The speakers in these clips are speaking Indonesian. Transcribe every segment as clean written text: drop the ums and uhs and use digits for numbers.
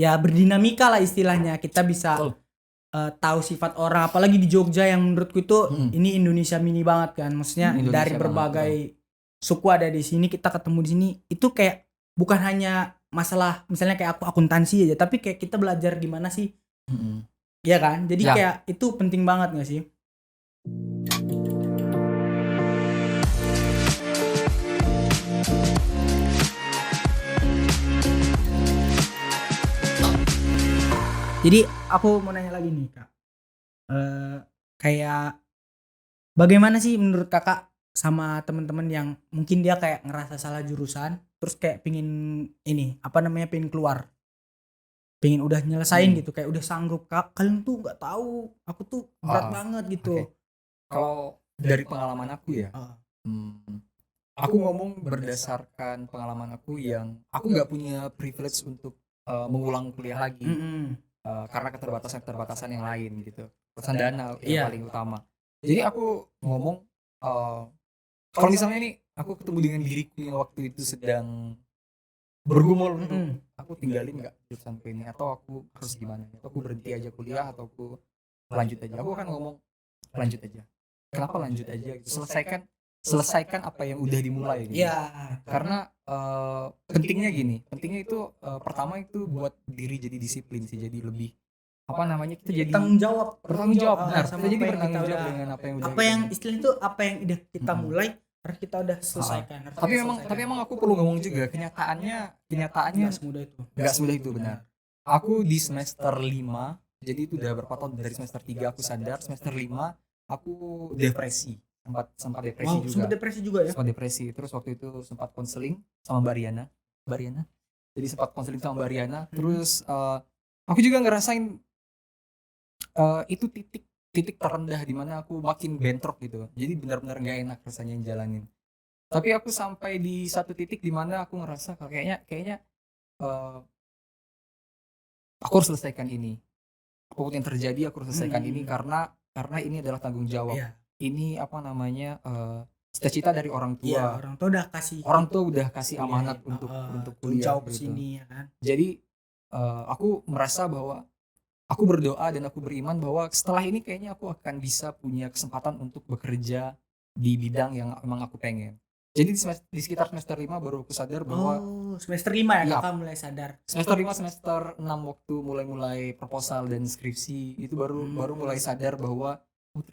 ya berdinamika lah istilahnya. Kita bisa tahu sifat orang, apalagi di Jogja yang menurutku itu ini Indonesia mini banget kan. Maksudnya Indonesia dari berbagai suku ada di sini, kita ketemu di sini itu kayak bukan hanya masalah misalnya kayak aku akuntansi aja, tapi kayak kita belajar gimana sih. Iya kan? Jadi kayak itu penting banget gak sih? Jadi aku mau nanya lagi nih Kak, kayak bagaimana sih menurut Kakak sama teman-teman yang mungkin dia kayak ngerasa salah jurusan, terus kayak pingin pingin keluar, pingin udah nyelesain gitu, kayak udah sanggup. Kalian tuh nggak tahu, aku tuh berat banget gitu. Kalau dari pengalaman aku ya, aku ngomong berdasarkan pengalaman aku yang aku nggak punya privilege untuk mengulang kuliah lagi. Karena keterbatasan yang lain gitu, keterbatasan dana yang paling utama. Jadi aku ngomong kalau misalnya nih aku ketemu dengan diriku yang waktu itu sedang bergumul untuk aku tinggalin nggak jurusanku ini, atau aku harus gimana, atau aku berhenti aja kuliah, atau aku lanjut aja. Aku akan ngomong lanjut aja. Kenapa lanjut aja? Gitu. Selesaikan apa yang udah dimulai gitu. Karena pentingnya itu pertama itu buat diri jadi disiplin sih, jadi lebih kita jadi bertanggung jawab benar, sama kita jadi apa yang bertanggung kita jawab udah, dengan apa yang udah istilah itu apa yang udah kita mulai harus kita udah selesaikan. Tapi memang aku perlu ngomong juga, kenyataannya nggak semudah itu benar. Aku di semester 5, jadi itu udah berapa tahun, dari semester 3 aku sadar, semester 5 aku depresi, sempat depresi juga. Sempat depresi, terus waktu itu sempat konseling sama Mbak Riana. Jadi sempat konseling sama Mbak Riana, terus aku juga ngerasain itu titik terendah di mana aku makin bentrok gitu. Jadi benar-benar nggak enak rasanya jalanin. Tapi aku sampai di satu titik di mana aku ngerasa kayaknya aku harus selesaikan ini. Apapun yang terjadi aku harus selesaikan ini, karena ini adalah tanggung jawab. Ini cita-cita dari orang tua. Orang tua udah kasih amanat untuk kuliah gitu. Sini, ya kan? Jadi aku merasa bahwa aku berdoa dan aku beriman bahwa setelah ini kayaknya aku akan bisa punya kesempatan untuk bekerja di bidang yang emang aku pengen. Jadi di sekitar semester 5 baru aku sadar bahwa semester 5 ya Kakak mulai sadar. Semester 5, semester 6 waktu mulai proposal dan skripsi itu baru mulai sadar bahwa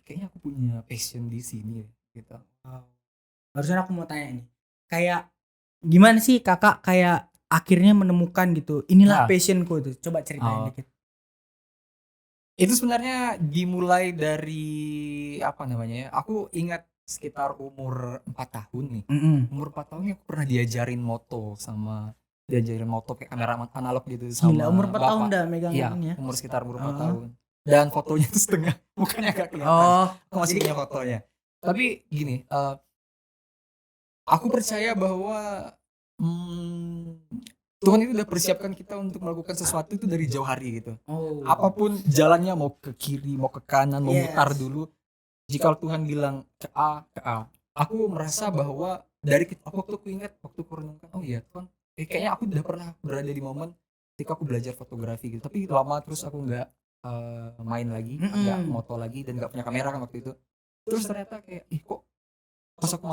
kayaknya aku punya passion di sini gitu. Barusan aku mau tanya nih, kayak gimana sih Kakak kayak akhirnya menemukan gitu, inilah passionku tuh, coba ceritain dikit. Itu sebenarnya dimulai dari aku ingat sekitar umur 4 tahun nih. Umur 4 tahun aku pernah diajarin moto kayak kamera analog gitu sama gila, umur 4 tahun udah megang ini ya. Umur sekitar umur 4 tahun. Dan fotonya itu setengah, mukanya agak kelihatan. Aku masih punya fotonya. Tapi gini, aku percaya bahwa Tuhan itu udah persiapkan kita untuk melakukan sesuatu itu dari jauh hari gitu. Apapun jalannya, mau ke kiri, mau ke kanan, mau mutar dulu. Jika Tuhan bilang ke A, aku merasa bahwa waktu aku ingat, waktu aku renungkan, Tuhan, kayaknya aku udah pernah berada di momen ketika aku belajar fotografi gitu. Tapi lama terus aku nggak main lagi, nggak moto lagi, dan nggak punya kamera kan waktu itu. Terus ternyata kayak, kok pas aku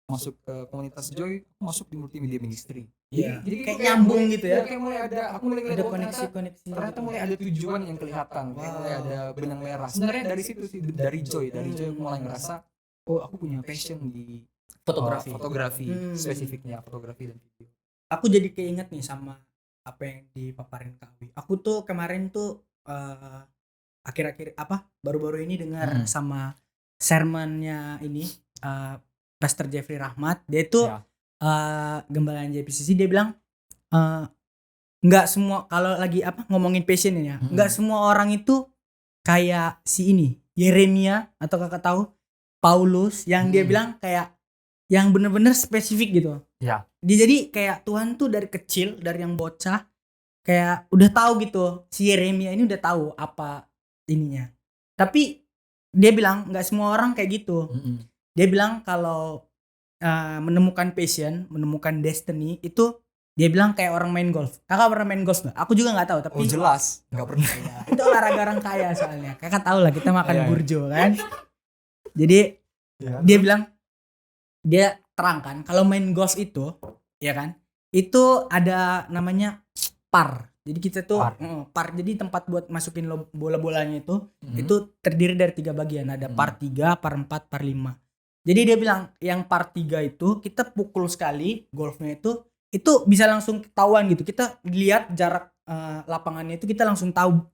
masuk ke komunitas Joy, masuk di multimedia ministry. Jadi kayak nyambung gitu ya. Kayak mulai aku mulai ada koneksi. Ternyata mulai ada tujuan yang kelihatan, kayak mulai ada benang merah. Sebenarnya dari situ sih, dari Joy aku mulai ngerasa, aku punya passion di fotografi, spesifiknya fotografi dan video. Aku jadi keinget nih sama apa yang dipaparin Kak Wi. Aku tuh kemarin tuh akhir-akhir baru-baru ini dengar sama sermonnya ini Pastor Jeffrey Rahmat. Dia tuh gembalaan JPCC, dia bilang nggak semua, kalau lagi ngomongin passion ini ya, nggak semua orang itu kayak si ini Yeremia, atau Kakak tahu Paulus yang dia bilang kayak yang bener-bener spesifik gitu. Dia jadi kayak Tuhan tuh dari kecil, dari yang bocah kayak udah tahu gitu, si Yeremia ini udah tahu apa ininya. Tapi dia bilang nggak semua orang kayak gitu. Dia bilang kalau menemukan passion, menemukan destiny itu Dia bilang kayak orang main golf. Kakak pernah main golf nggak? Aku juga nggak tahu tapi jelas nggak pernah. Ya, itu olahraga orang kaya soalnya. Kakak tahu lah kita makan Iya. burjo kan. Jadi dia bilang, dia terangkan kalau main golf itu ya kan, itu ada namanya par. Jadi kita tuh par. Jadi tempat buat masukin bola-bolanya itu terdiri dari 3 bagian. Ada par 3, par 4, par 5. Jadi dia bilang yang par 3 itu kita pukul sekali golfnya itu bisa langsung ketahuan gitu. Kita lihat jarak lapangannya itu kita langsung tahu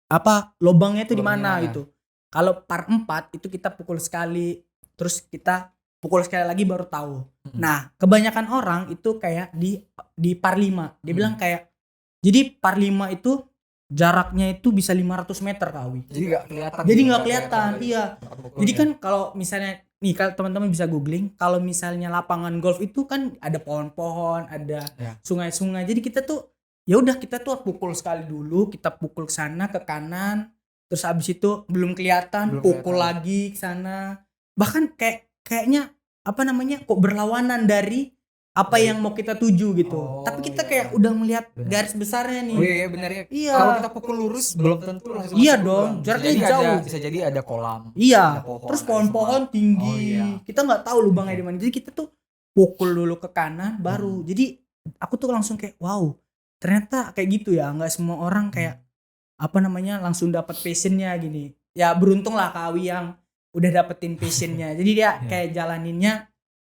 apa lubangnya itu di mana gitu. Kalau par 4 itu kita pukul sekali terus kita pukul sekali lagi baru tahu. Nah, kebanyakan orang itu kayak di par 5. Dia bilang kayak jadi par 5 itu jaraknya itu bisa 500 meter Kawi. Jadi nggak kelihatan. Jadi nggak kelihatan, iya. Jadi kan kalau misalnya nih kalau teman-teman bisa googling, kalau misalnya lapangan golf itu kan ada pohon-pohon, ada sungai-sungai. Jadi kita tuh ya udah kita tuh pukul sekali dulu, kita pukul ke sana ke kanan, terus habis itu belum kelihatan, pukul lagi ke sana. Bahkan kayaknya apa namanya kok berlawanan dari apa yang mau kita tuju gitu. Tapi kita kayak udah melihat garis besarnya nih. Oh iya benar ya. Iya. Kalau kita pukul lurus belum tentu langsung. Iya dong, jaraknya jauh. Bisa jadi ada kolam. Iya. Ada pohon, terus pohon-pohon tinggi. Kita nggak tahu lubangnya di mana. Jadi kita tuh pukul dulu ke kanan baru. Jadi aku tuh langsung kayak wow, ternyata kayak gitu ya. Nggak semua orang kayak apa namanya langsung dapat passionnya gini. Ya beruntung lah Kawi yang udah dapetin passionnya. Jadi dia kayak jalaninnya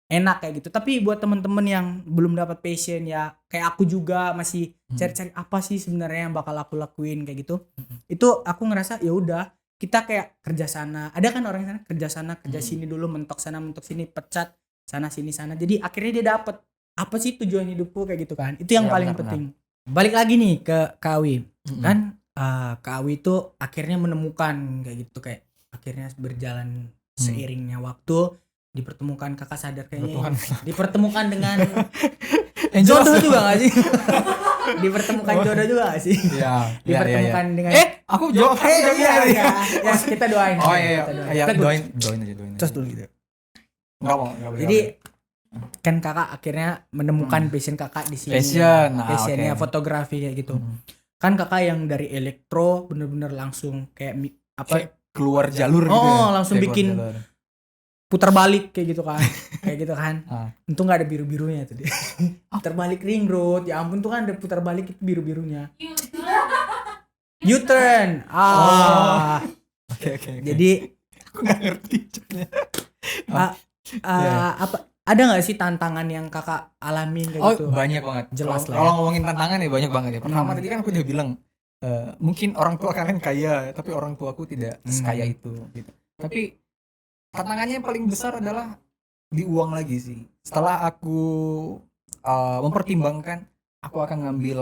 enak kayak gitu. Tapi buat temen-temen yang belum dapat passion ya kayak aku juga masih cari-cari apa sih sebenarnya yang bakal aku lakuin kayak gitu. Itu aku ngerasa ya udah kita kayak kerja sana. Ada kan orang sana kerja sini dulu, mentok sana mentok sini, pecat sana sini sana. Jadi akhirnya dia dapet apa sih tujuan hidupku kayak gitu kan. Itu yang paling penting. Balik lagi nih ke Kawi. Kan Kawi itu akhirnya menemukan kayak gitu, kayak akhirnya berjalan seiringnya waktu dipertemukan kakak sadar kayaknya dipertemukan dengan jodoh juga gak sih? Dipertemukan jodoh juga gak sih? Iya. Dipertemukan dengan aku jawab ya kita doain. Oh iya. Kita doain aja. Terus dulu gitu. Enggak mau. Jadi kan kakak akhirnya menemukan passion kakak di sini. Passionnya fotografi kayak gitu. Kan kakak yang dari elektro bener-bener langsung kayak apa keluar jalur gitu. Langsung bikin putar balik kayak gitu kan. Untung nggak ada biru-birunya tuh dia. Putar balik ring road, ya ampun tuh kan ada putar balik itu biru-birunya. U-turn. Oke. Jadi aku nggak ngerti. apa ada nggak sih tantangan yang kakak alamin kayak gitu? Banyak banget. Jelas lah. Kalau ngomongin tantangan ya banyak banget ya. Pertama tadi kan aku udah bilang mungkin orang tua kalian kaya, tapi orang tuaku tidak sekaya itu gitu. Tapi tantangannya yang paling besar adalah di uang lagi sih. Setelah aku mempertimbangkan aku akan ngambil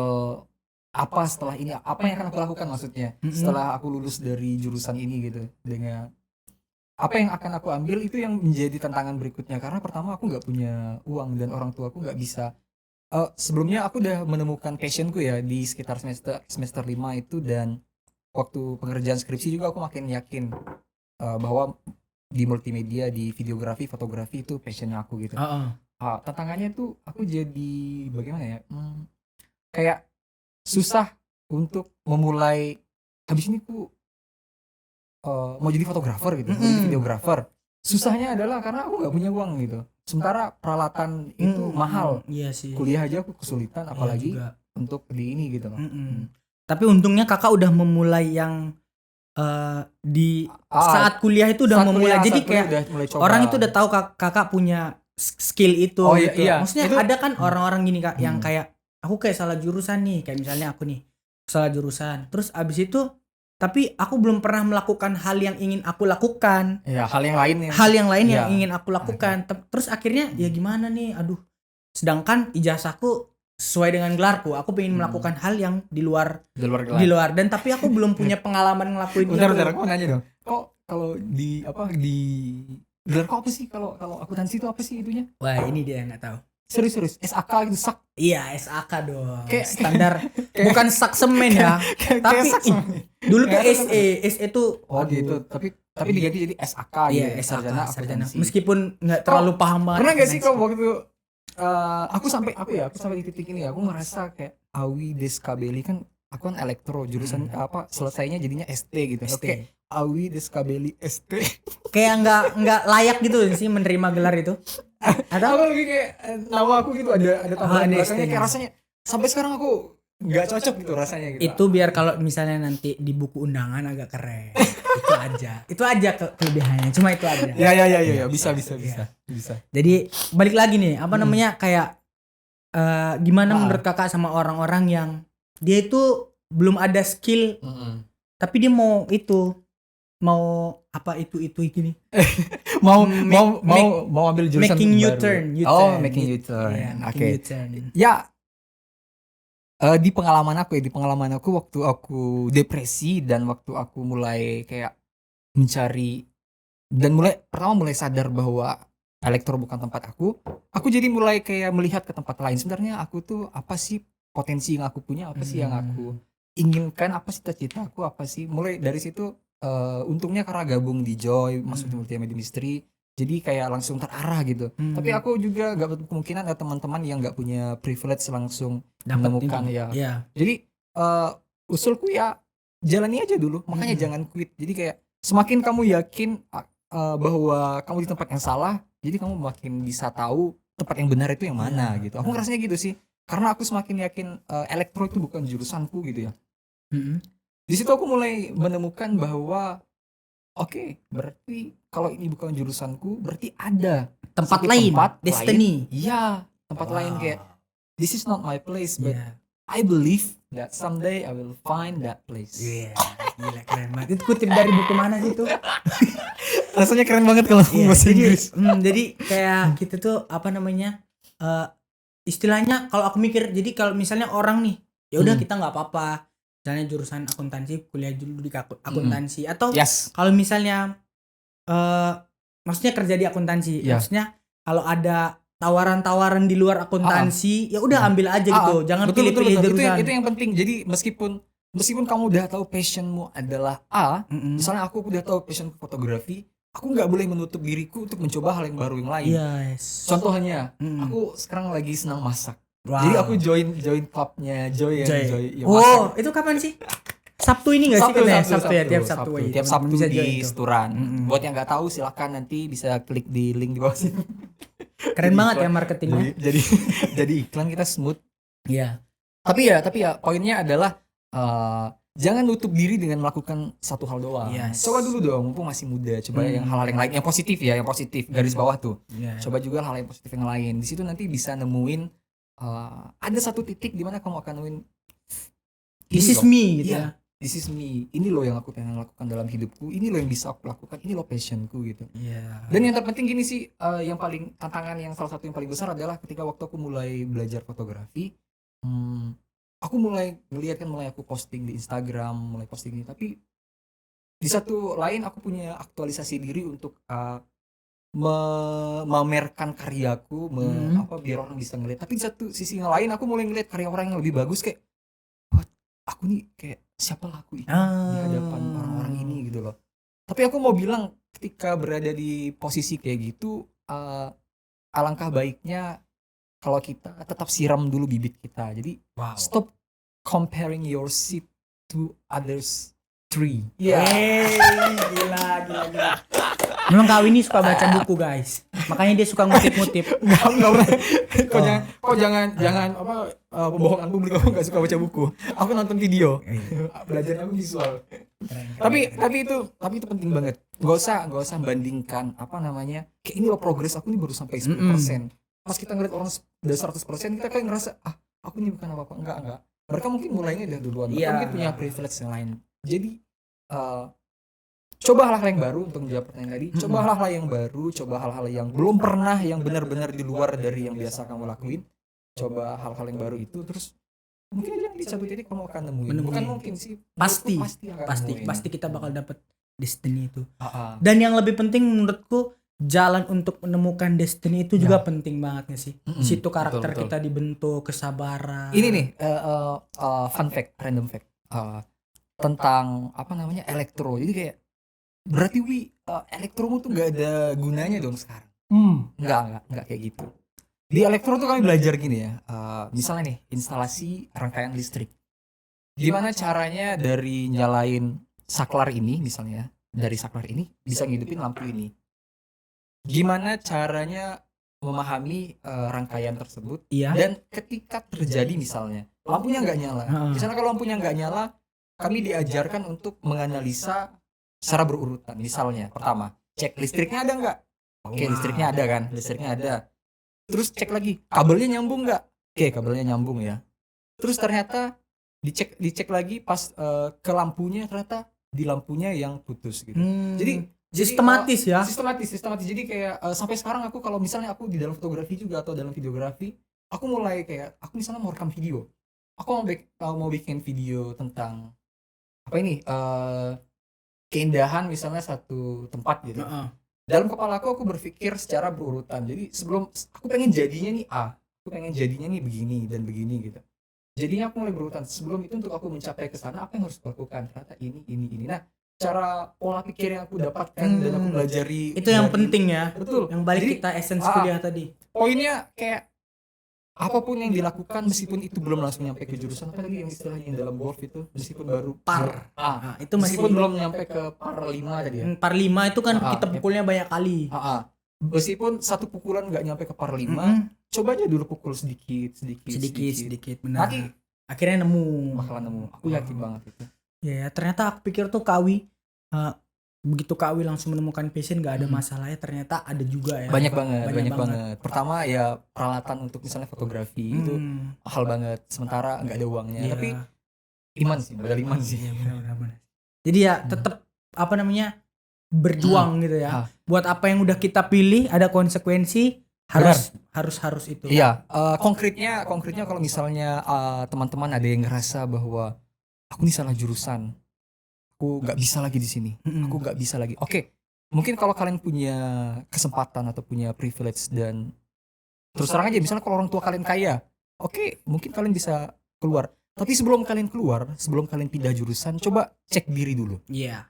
apa setelah ini, apa yang akan aku lakukan maksudnya setelah aku lulus dari jurusan ini gitu, dengan apa yang akan aku ambil itu yang menjadi tantangan berikutnya. Karena pertama aku nggak punya uang dan orang tuaku nggak bisa. Sebelumnya aku udah menemukan passionku ya di sekitar semester 5 itu, dan waktu pengerjaan skripsi juga aku makin yakin bahwa di multimedia, di videografi, fotografi itu passionnya aku gitu. Tantangannya tuh aku jadi bagaimana ya, kayak susah untuk memulai. Habis ini aku mau jadi fotografer gitu, mau jadi videografer. Susahnya adalah karena aku nggak punya uang gitu. Sementara peralatan itu mahal. Iya sih. Kuliah aja aku kesulitan, apalagi untuk di ini gitu loh. Tapi untungnya kakak udah memulai yang di saat kuliah itu udah memulai. Jadi kayak orang itu udah tahu kakak punya skill itu gitu. Maksudnya itu, ada kan orang-orang gini kak yang kayak aku kayak salah jurusan nih, kayak misalnya aku nih salah jurusan, terus abis itu tapi aku belum pernah melakukan hal yang ingin aku lakukan. Ya, hal yang lain yang ingin aku lakukan. Terus akhirnya ya gimana nih, aduh. Sedangkan ijazahku sesuai dengan gelarku, aku pengen melakukan hal yang di luar dan tapi aku belum punya pengalaman ngelakuin itu. Bentar, aku nanya dong. Kok kalau di gelar kok apa sih, kalau akuntansi itu apa sih itunya? Wah, ini dia yang nggak tahu. Serius SAK gitu, sak. Iya, SAK dong. Kayak standar bukan sak semen ya. Tapi dulu tuh SE tuh gitu. Tapi diganti jadi SAK gitu. Iya, sarjana akuntansi. Meskipun enggak terlalu paham banget. Pernah enggak sih kau waktu aku sampai di titik ini aku ngerasa kayak Awi Deskabeli kan aku kan elektro jurusan selesainya jadinya ST gitu. ST. Oke, Awi Deskabeli ST. Kayak nggak layak gitu sih menerima gelar itu. Atau aku lebih kayak nama aku gitu ada tambahan belakangnya kayak rasanya sampai sekarang aku nggak cocok gitu rasanya gitu. Itu biar kalau misalnya nanti di buku undangan agak keren. Itu aja kelebihannya. Cuma itu aja. Ya, bisa. Jadi balik lagi nih, apa namanya kayak gimana menurut kakak sama orang-orang yang dia itu belum ada skill, tapi dia mau apa itu gini. mau ambil jurusan making U-turn. Making U-turn. Yeah, Oke. Ya, di pengalaman aku waktu aku depresi dan waktu aku mulai kayak mencari dan mulai sadar bahwa elektro bukan tempat aku jadi mulai kayak melihat ke tempat lain. Sebenarnya aku tuh apa sih potensi yang aku punya, apa sih yang aku inginkan, apa sih cita-cita aku, apa sih. Mulai dari situ untungnya karena gabung di Joy, masuk di Multimedia Industry, jadi kayak langsung terarah gitu. Tapi aku juga gak betul kemungkinan ada teman-teman yang gak punya privilege langsung menemukan ya. Jadi usulku ya jalani aja dulu, makanya jangan quit. Jadi kayak semakin kamu yakin bahwa kamu di tempat yang salah, jadi kamu makin bisa tahu tempat yang benar itu yang mana gitu. Aku ngerasanya gitu sih, karena aku semakin yakin elektro itu bukan jurusanku gitu ya. Di situ aku mulai menemukan bahwa oke, berarti kalau ini bukan jurusanku, berarti ada tempat lain, destiny. Iya, tempat lain kayak this is not my place, but I believe that someday I will find that place. Gila keren banget. Itu kutip dari buku mana sih itu? Rasanya keren banget kalau bahasa Inggris. Jadi kayak kita tuh apa namanya? Istilahnya kalau aku mikir, jadi kalau misalnya orang nih, ya udah kita nggak apa-apa. Misalnya jurusan akuntansi, kuliah dulu di akuntansi atau kalau misalnya maksudnya kerja di akuntansi, maksudnya kalau ada tawaran-tawaran di luar akuntansi, ya udah ambil aja gitu. Jangan pilih-pilih jurusan. Itu yang penting. Jadi meskipun kamu udah tahu passionmu adalah A, misalnya aku udah tahu passion fotografi, aku nggak boleh menutup diriku untuk mencoba hal yang baru yang lain. Contohnya, aku sekarang lagi senang masak. Jadi aku join klubnya Joy. Itu kapan sih? Sabtu ini nggak sih katanya? Sabtu ya, tiap Sabtu di Sturan. Buat yang nggak tahu silakan nanti bisa klik di link di bawah sini. Keren banget ya marketingnya. Jadi iklan kita smooth. Iya. Tapi ya poinnya adalah jangan nutup diri dengan melakukan satu hal doang. Coba dulu dong, mumpung masih muda. Coba yang hal-hal yang lain, yang positif garis bawah tuh. Coba juga hal yang positif yang lain. Di situ nanti bisa nemuin ada satu titik di mana kamu akan nemuin this is me gitu ya. This is me. Ini loh yang aku pengen lakukan dalam hidupku. Ini loh yang bisa aku lakukan. Ini loh passionku gitu. Dan yang terpenting gini sih, yang paling tantangan yang salah satu yang paling besar adalah ketika waktu aku mulai belajar fotografi, aku mulai aku posting di Instagram, mulai posting ini. Tapi di satu lain aku punya aktualisasi diri untuk memamerkan karyaku, biar orang bisa ngeliat. Tapi di satu sisi yang lain aku mulai ngeliat karya orang yang lebih bagus, kayak aku nih kayak siapa lah aku ini di hadapan orang-orang ini gitu loh. Tapi aku mau bilang ketika berada di posisi kayak gitu, alangkah baiknya kalau kita tetap siram dulu bibit kita. Jadi stop comparing your seed to others tree. Gila. Memang kau ini suka baca buku guys, makanya dia suka ngutip-ngutip. Kok jangan pembohongan publik. Aku nggak suka baca buku, aku nonton video. Belajar aku visual. Tapi itu penting banget. Gak usah bandingkan kayak ini loh progres aku ini baru sampai 10%. Pas kita ngeliat orang udah 100%, kita kayak ngerasa aku ini bukan apa-apa. Enggak. Mereka mungkin mulainya udah duluan. Mereka mungkin punya privilege yang lain. Jadi coba hal-hal yang baru untuk menjawab pertanyaan tadi. Coba hal-hal yang baru, coba hal-hal yang belum pernah, yang benar-benar di luar dari yang biasa kamu lakuin. Coba hal-hal yang baru itu, terus mungkin aja di satu titik kamu akan nemuin. Bukan mungkin sih, pasti kita bakal dapet destiny itu. Dan yang lebih penting menurutku, jalan untuk menemukan destiny itu juga penting banget gak sih? Situ karakter betul. Kita dibentuk, kesabaran. Ini nih fun fact, random fact tentang elektro. Jadi kayak berarti elektromu tuh nggak ada gunanya dong sekarang. Nggak kayak gitu. Di elektro tuh kami belajar gini ya. Misalnya nih instalasi rangkaian listrik. Gimana caranya dari nyalain saklar ini misalnya, dari saklar ini bisa ngidupin lampu ini. Gimana caranya memahami rangkaian tersebut. Iya. Dan ketika terjadi misalnya lampunya nggak nyala. Misalnya kalau lampunya nggak nyala, kami diajarkan untuk menganalisa secara berurutan. Misalnya pertama, cek listriknya ada nggak? Oke, listriknya ada kan? Listriknya ada. Terus cek lagi, kabelnya nyambung nggak? Oke, kabelnya nyambung ya. Terus ternyata dicek lagi pas ke lampunya, ternyata di lampunya yang putus gitu. Jadi sistematis ya. Sistematis. Jadi kayak sampai sekarang aku kalau misalnya aku di dalam fotografi juga atau dalam videografi, aku mulai kayak aku misalnya mau rekam video. Aku mau bikin video tentang apa ini? Keindahan misalnya satu tempat gitu. Dalam kepala aku berpikir secara berurutan. Jadi sebelum aku pengen jadinya nih A, aku pengen jadinya nih begini dan begini gitu. Jadinya aku mulai berurutan. Sebelum itu untuk aku mencapai ke sana apa yang harus aku lakukan? Ternyata ini. Nah, cara pola pikir yang aku dapatkan dan aku pelajari itu yang penting ya. Betul. Yang balik kita essence kuliah tadi. Poinnya kayak apapun yang dilakukan meskipun itu belum langsung nyampe ke jurusan, apa tadi yang istilahnya yang dalam golf itu meskipun baru par. Itu meskipun belum nyampe ke par 5 tadi ya. Par 5 itu kan kita pukulnya banyak kali. Meskipun satu pukulan nggak nyampe ke par 5, coba aja dulu pukul sedikit. Benar. Nanti akhirnya bakalan nemu. Aku yakin banget itu. Ya, ternyata aku pikir tuh Kawi begitu Kawi langsung menemukan passion nggak ada masalahnya, ternyata ada juga ya. Banyak banget. Pertama ya peralatan untuk misalnya fotografi itu mahal banget, sementara nggak ada uangnya. Tapi modal iman sih. Benar. Jadi ya tetap berjuang gitu ya. Buat apa yang udah kita pilih ada konsekuensi, harus itu. Iya, konkretnya kalau misalnya teman-teman ada yang ngerasa bahwa aku nih salah jurusan, aku nggak bisa lagi di sini, aku nggak bisa lagi. Oke, mungkin kalau kalian punya kesempatan atau punya privilege dan terus terang aja, misalnya kalau orang tua kalian kaya, oke, mungkin kalian bisa keluar. Tapi sebelum kalian keluar, sebelum kalian pindah jurusan, coba cek diri dulu. Iya.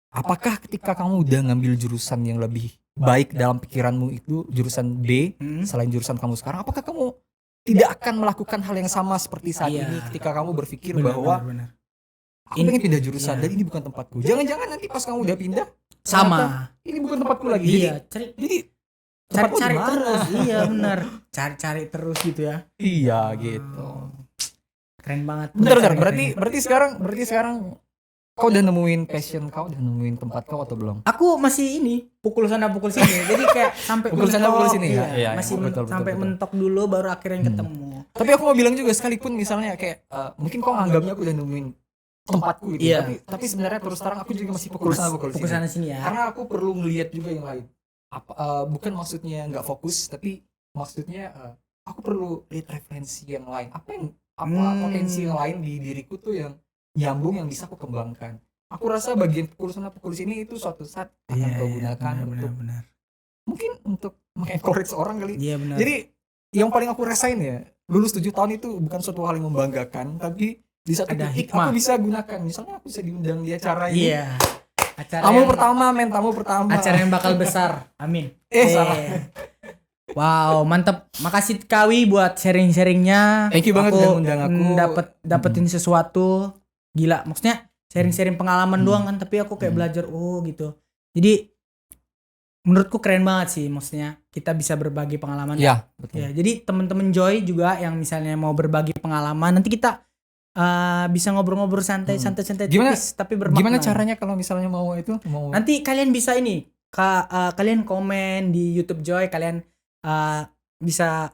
Apakah ketika kamu udah ngambil jurusan yang lebih baik dalam pikiranmu itu jurusan B selain jurusan kamu sekarang, apakah kamu tidak akan melakukan hal yang sama seperti saat ini ketika kamu berpikir bahwa aku pengen pindah jurusan dan ini bukan tempatku. Jangan-jangan nanti pas kamu udah pindah sama ini bukan tempatku lagi. Iya, jadi cari terus. Iya benar. Cari terus gitu ya. Iya gitu. Keren banget. Bentar. Berarti sekarang kau udah nemuin passion kau, udah nemuin tempat kau atau belum? Aku masih pukul sana pukul sini. Jadi kayak sampai pukul sana pukul sini ya. Iya, masih betul. Mentok dulu baru akhirnya ketemu. Tapi aku mau bilang juga sekalipun misalnya kayak mungkin kau anggapnya aku udah nemuin tempatku gitu. Iya. Tapi sebenarnya terus terang aku juga masih pukul sana sini ya. Karena aku perlu ngelihat juga yang lain. Bukan maksudnya nggak fokus, tapi maksudnya aku perlu lihat referensi yang lain. Apa potensi yang lain di diriku tuh yang nyambung yang bisa aku kembangkan. Aku rasa bagian pukul sana pukul sini itu suatu saat akan kau gunakan benar. Mungkin untuk mengencourage orang kali. Iya benar. Jadi yang paling aku rasain ya, lulus 7 tahun itu bukan suatu hal yang membanggakan, tapi di satu titik aku bisa gunakan. Misalnya aku bisa diundang di acara ini. Iya. Tamu pertama. Acara yang bakal besar. Amin. Salah. Wow, mantap. Makasih Kawi buat sharing-sharingnya. Thank you banget udah undang aku. Dapetin sesuatu. Gila, maksudnya sharing-sharing pengalaman doang kan, tapi aku kayak belajar gitu. Jadi menurutku keren banget sih, maksudnya kita bisa berbagi pengalaman. Iya, betul. Ya, jadi teman-teman Joy juga yang misalnya mau berbagi pengalaman, nanti kita bisa ngobrol-ngobrol santai tipis tapi bermakna. Gimana caranya kalau misalnya mau itu? Nanti kalian bisa kalian komen di YouTube Joy, kalian bisa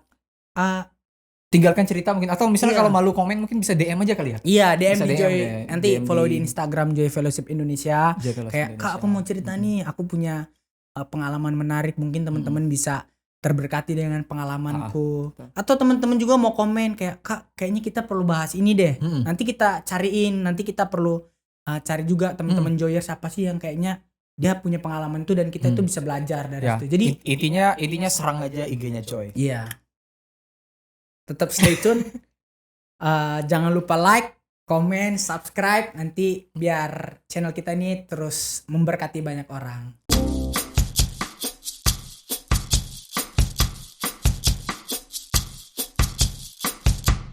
tinggalkan cerita mungkin, atau misalnya kalau malu komen mungkin bisa DM aja kali ya. Iya, DM di Joy. Nanti DM follow di Instagram Joy Fellowship Indonesia. Kayak Kak, aku mau cerita nih, aku punya pengalaman menarik, mungkin teman-teman bisa terberkati dengan pengalamanku. Atau teman-teman juga mau komen kayak, Kak, kayaknya kita perlu bahas ini deh. Nanti kita cariin, nanti kita perlu cari juga teman-teman Joyer siapa sih yang kayaknya dia punya pengalaman itu dan kita itu bisa belajar dari itu. Jadi intinya serang aja IG-nya Joy. Iya. Tetap stay tune. Jangan lupa like, comment, subscribe nanti biar channel kita ini terus memberkati banyak orang.